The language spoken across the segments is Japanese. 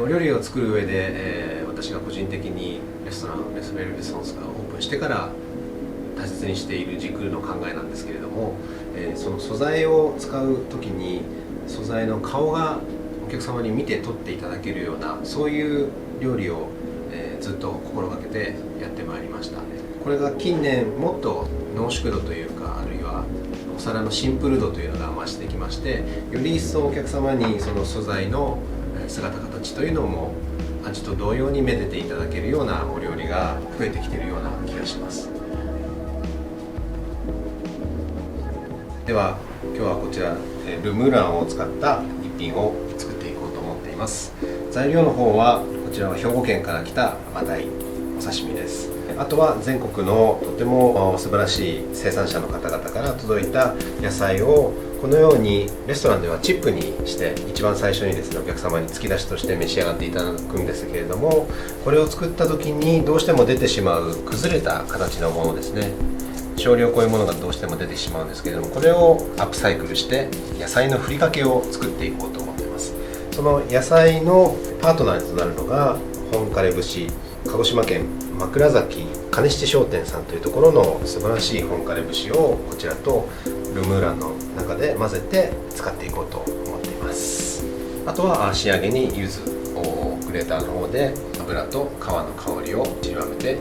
お料理を作る上で、私が個人的にレストランレスベル・レソンスがオープンしてから大切にしている軸の考えなんですけれども、その素材を使う時に素材の顔がお客様に見て取っていただけるような、そういう料理を、ずっと心がけてやってまいりました。これが近年もっと濃縮度というか、あるいはお皿のシンプル度というのが増してきまして、より一層お客様にその素材の姿形というのも味と同様にめでていただけるようなお料理が増えてきているような気がします。では今日はこちらルムーランを使った一品を作っていこうと思っています。材料の方はこちらは兵庫県から来たマダイお刺身です。あとは全国のとても素晴らしい生産者の方々から届いた野菜をこのようにレストランではチップにして一番最初にですね、お客様に突き出しとして召し上がっていただくんですけれども、これを作った時にどうしても出てしまう崩れた形のものですね、少量こういうものがどうしても出てしまうんですけれども、これをアップサイクルして野菜のふりかけを作っていこうと思っています。その野菜のパートナーとなるのが本枯節、鹿児島県枕崎金七商店さんというところの素晴らしい本枯節をこちらとルムーランの中で混ぜて使っていこうと思っています。あとは仕上げに柚子をグレーターの方で油と皮の香りを散りばめて、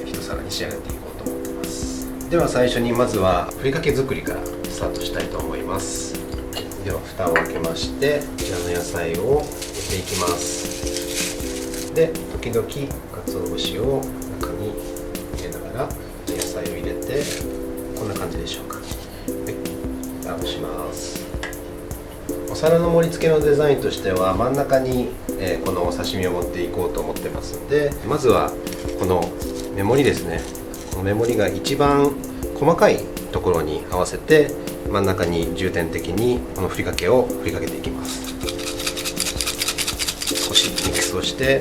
一皿に仕上げていこうと思っています。では最初にまずはふりかけ作りからスタートしたいと思います。では蓋を開けまして、こちらの野菜を入れていきます。で時々鰹節を中に入れながら野菜を入れて、こんな感じでしょうか。蓋をします。お皿の盛り付けのデザインとしては真ん中に、このお刺身を持っていこうと思ってますので、まずはこの目盛りですね、この目盛りが一番細かいところに合わせて真ん中に重点的にこのふりかけを振りかけていきます。少しミックスをして、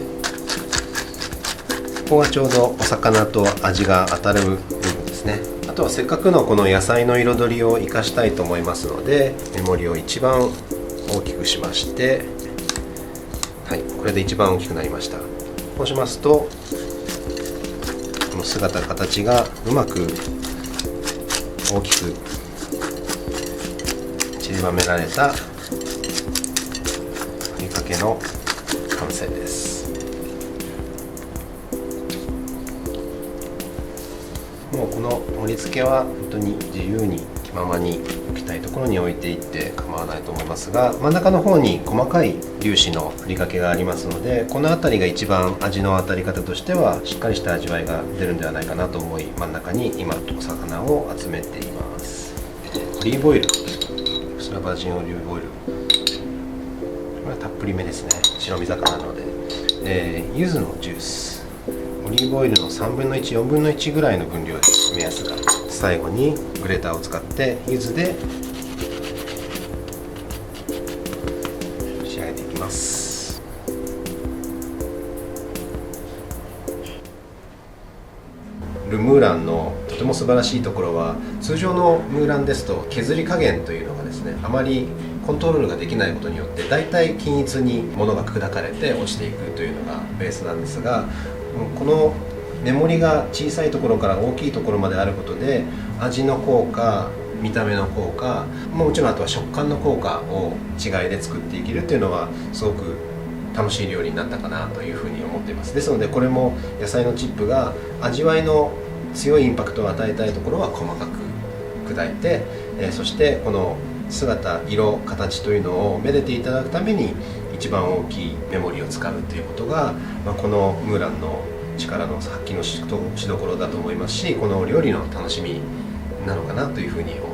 ここがちょうどお魚と味が当たる部分ですね。あとはせっかくのこの野菜の彩りを生かしたいと思いますので、目盛りを一番大きくしまして、はい、これで一番大きくなりました。こうしますとこの姿形がうまく大きく散りばめられたふりかけの完成です。もうこの盛り付けは本当に自由に気ままに置きたいところに置いていって構わないと思いますが、真ん中の方に細かい粒子のふりかけがありますので、この辺りが一番味の当たり方としてはしっかりした味わいが出るんではないかなと思い、真ん中に今お魚を集めています。オリーブオイル、こちらバージンオリーブオイル、これはたっぷりめですね、白身魚なので。柚子のジュース、オリーブオイルの3分の1、4分の1ぐらいの分量です、目安が。最後にグレーターを使って柚子で仕上げていきます。ルムーランのとても素晴らしいところは、通常のムーランですと削り加減というのがですね、あまりコントロールができないことによって大体均一に物が砕かれて落ちていくというのがベースなんですが、この目盛りが小さいところから大きいところまであることで、味の効果、見た目の効果、もちろんあとは食感の効果を違いで作っていけるというのはすごく楽しい料理になったかなというふうに思っています。ですのでこれも野菜のチップが味わいの強いインパクトを与えたいところは細かく砕いて、そしてこの姿、色、形というのをめでていただくために一番大きい目盛りを使うということが、このムーランの力の発揮のしどころだと思いますし、この料理の楽しみなのかなというふうに思います。